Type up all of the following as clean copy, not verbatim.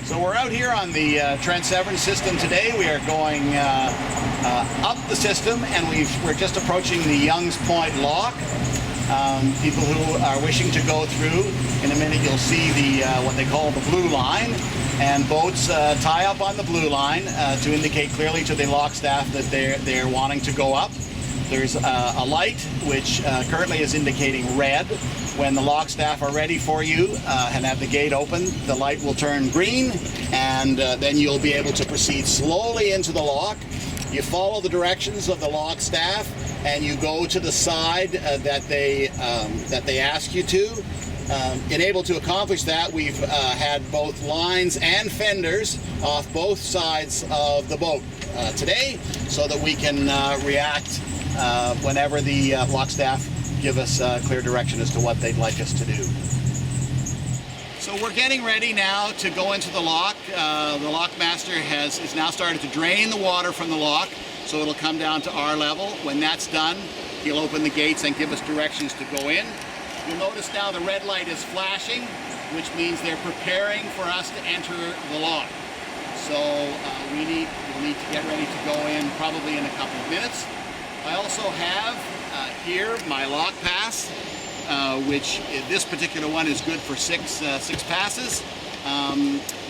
So we're out here on the Trent Severn system today. We are going up the system, and we're just approaching the Young's Point lock. People who are wishing to go through, in a minute you'll see the what they call the blue line, and boats tie up on the blue line to indicate clearly to the lock staff that they're wanting to go up. There's a light which currently is indicating red. When the lock staff are ready for you and have the gate open, the light will turn green, and then you'll be able to proceed slowly into the lock. You follow the directions of the lock staff, and you go to the side that they ask you to. In able to accomplish that, we've had both lines and fenders off both sides of the boat today, so that we can react whenever the lock staff give us clear direction as to what they'd like us to do. So we're getting ready now to go into the lock. The lock master is now started to drain the water from the lock, so it'll come down to our level. When that's done, he'll open the gates and give us directions to go in. You'll notice now the red light is flashing, which means they're preparing for us to enter the lock. So we'll need to get ready to go in probably in a couple of minutes. I also have here my lock pass, which this particular one is good for six passes.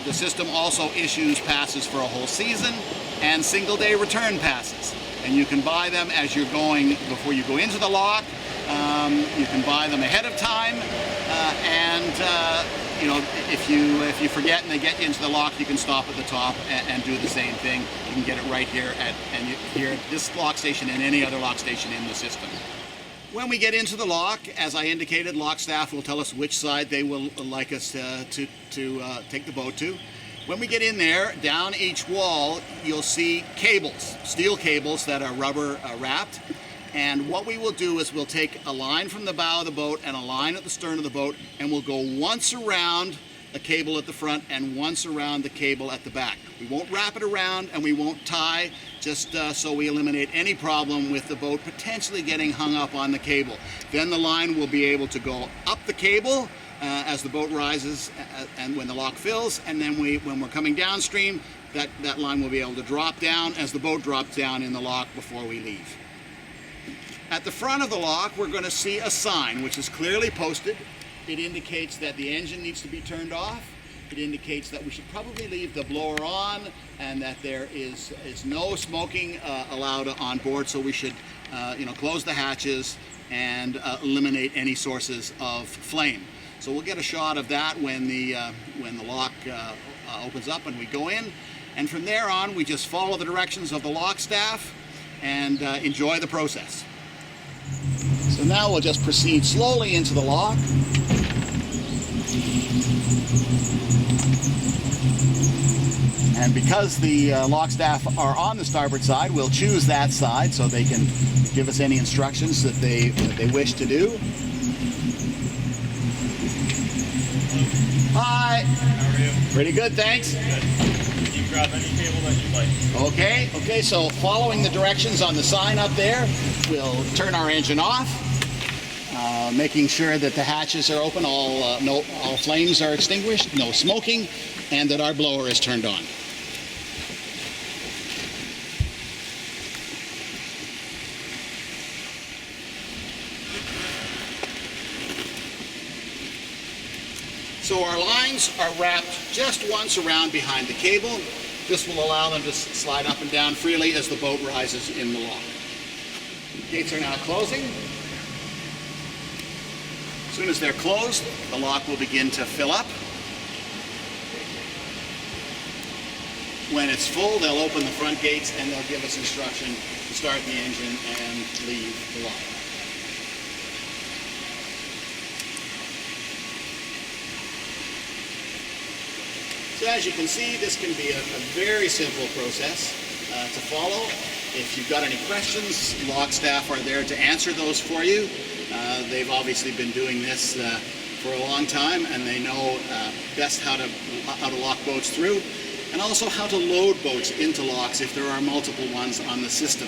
The system also issues passes for a whole season and single day return passes, and you can buy them as you're going before you go into the lock. You can buy them ahead of time, you know, if you forget and they get you into the lock, you can stop at the top and do the same thing. You can get it right here at this lock station and any other lock station in the system. When we get into the lock, as I indicated, lock staff will tell us which side they will like us to take the boat to. When we get in there, down each wall, you'll see cables, steel cables that are rubber wrapped. And what we will do is we'll take a line from the bow of the boat and a line at the stern of the boat, and we'll go once around a cable at the front and once around the cable at the back. We won't wrap it around and we won't tie, just so we eliminate any problem with the boat potentially getting hung up on the cable. Then the line will be able to go up the cable as the boat rises and when the lock fills, and then when we're coming downstream, that line will be able to drop down as the boat drops down in the lock before we leave. At the front of the lock, we're going to see a sign which is clearly posted. It indicates that the engine needs to be turned off. It indicates that we should probably leave the blower on and that there is no smoking allowed on board, so we should close the hatches and eliminate any sources of flame. So we'll get a shot of that when the lock opens up and we go in. And from there on, we just follow the directions of the lock staff and enjoy the process. So now we'll just proceed slowly into the lock. And because the lock staff are on the starboard side, we'll choose that side so they can give us any instructions that they wish to do. Hi. How are you? Pretty good, thanks. Good. You can grab any cable that you'd like. Okay, so following the directions on the sign up there, we'll turn our engine off, making sure that the hatches are open, all flames are extinguished, no smoking, and that our blower is turned on. So our lines are wrapped just once around behind the cable. This will allow them to slide up and down freely as the boat rises in the lock. Gates are now closing. As soon as they're closed, the lock will begin to fill up. When it's full, they'll open the front gates and they'll give us instruction to start the engine and leave the lock. So as you can see, this can be a very simple process to follow. If you've got any questions, lock staff are there to answer those for you. They've obviously been doing this for a long time, and they know best how to lock boats through, and also how to load boats into locks if there are multiple ones on the system.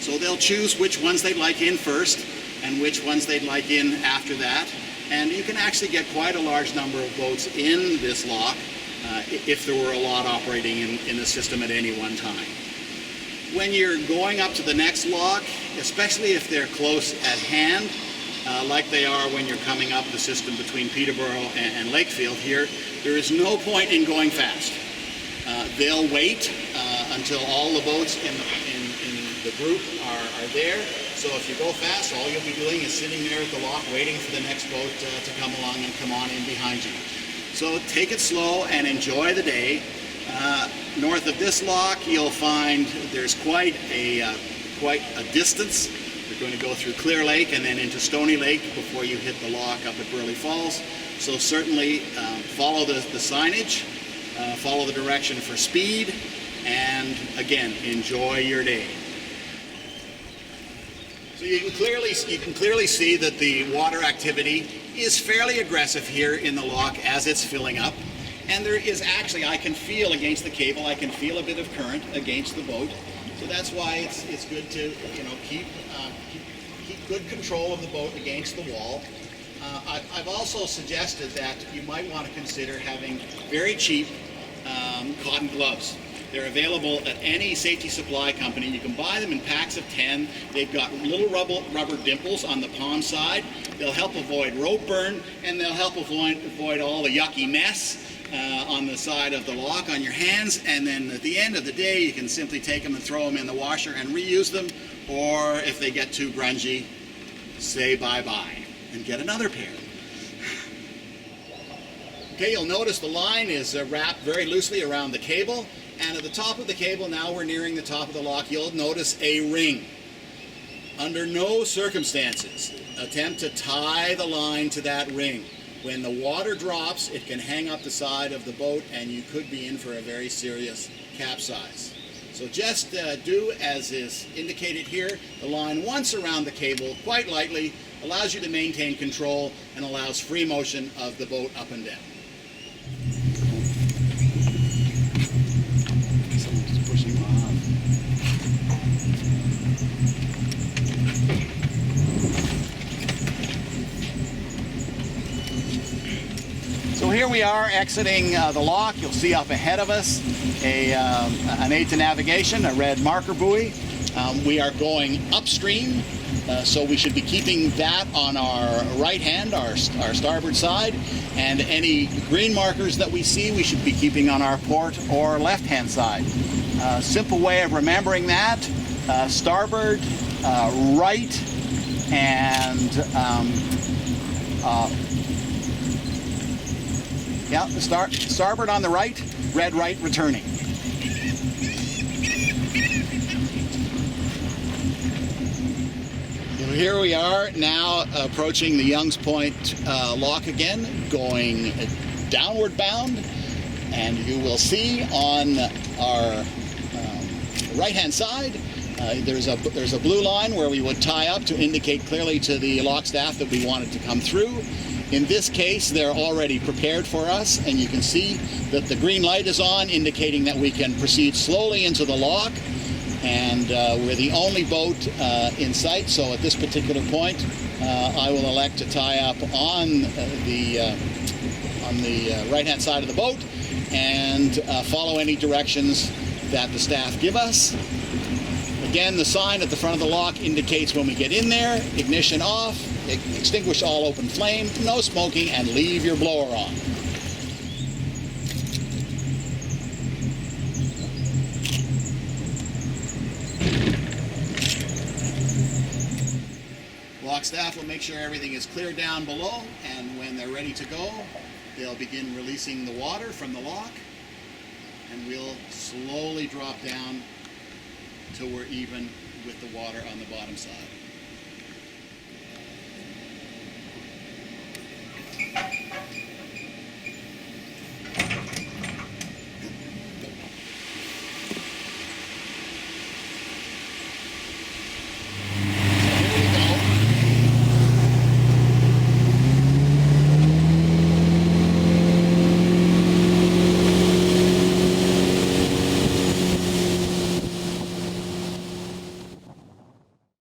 So they'll choose which ones they'd like in first and which ones they'd like in after that. And you can actually get quite a large number of boats in this lock if there were a lot operating in the system at any one time. When you're going up to the next lock, especially if they're close at hand, like they are when you're coming up the system between Peterborough and Lakefield here, there is no point in going fast. They'll wait until all the boats in the group are there. So if you go fast, all you'll be doing is sitting there at the lock waiting for the next boat to come along and come on in behind you. So take it slow and enjoy the day. North of this lock, you'll find there's quite a distance. You're going to go through Clear Lake and then into Stony Lake before you hit the lock up at Burley Falls. So certainly follow the signage, follow the direction for speed, and again, enjoy your day. So you can clearly see that the water activity is fairly aggressive here in the lock as it's filling up. And there is actually, I can feel against the cable, I can feel a bit of current against the boat. So that's why it's good to keep good control of the boat against the wall. I've also suggested that you might want to consider having very cheap cotton gloves. They're available at any safety supply company. You can buy them in packs of 10. They've got little rubber dimples on the palm side. They'll help avoid rope burn, and they'll help avoid all the yucky mess on the side of the lock on your hands. And then at the end of the day, you can simply take them and throw them in the washer and reuse them. Or if they get too grungy, say bye-bye and get another pair. Okay, you'll notice the line is wrapped very loosely around the cable. And at the top of the cable, now we're nearing the top of the lock, you'll notice a ring. Under no circumstances attempt to tie the line to that ring. When the water drops, it can hang up the side of the boat and you could be in for a very serious capsize. So just do as is indicated here. The line once around the cable, quite lightly, allows you to maintain control and allows free motion of the boat up and down. Someone's pushing on. So here we are exiting the lock. You'll see up ahead of us an aid to navigation, a red marker buoy. We are going upstream, so we should be keeping that on our right hand, our starboard side, and any green markers that we see we should be keeping on our port or left hand side. Simple way of remembering that, starboard, right, and starboard on the right, red right returning. Here we are now approaching the Young's Point lock again, going downward bound, and you will see on our right hand side there's a blue line where we would tie up to indicate clearly to the lock staff that we wanted to come through. In this case, they're already prepared for us, and you can see that the green light is on, indicating that we can proceed slowly into the lock. And we're the only boat in sight, so at this particular point, I will elect to tie up on the right-hand side of the boat and follow any directions that the staff give us. Again, the sign at the front of the lock indicates when we get in there, ignition off, extinguish all open flame, no smoking, and leave your blower on. Lock staff will make sure everything is clear down below, and when they're ready to go, they'll begin releasing the water from the lock, and we'll slowly drop down till we're even with the water on the bottom side.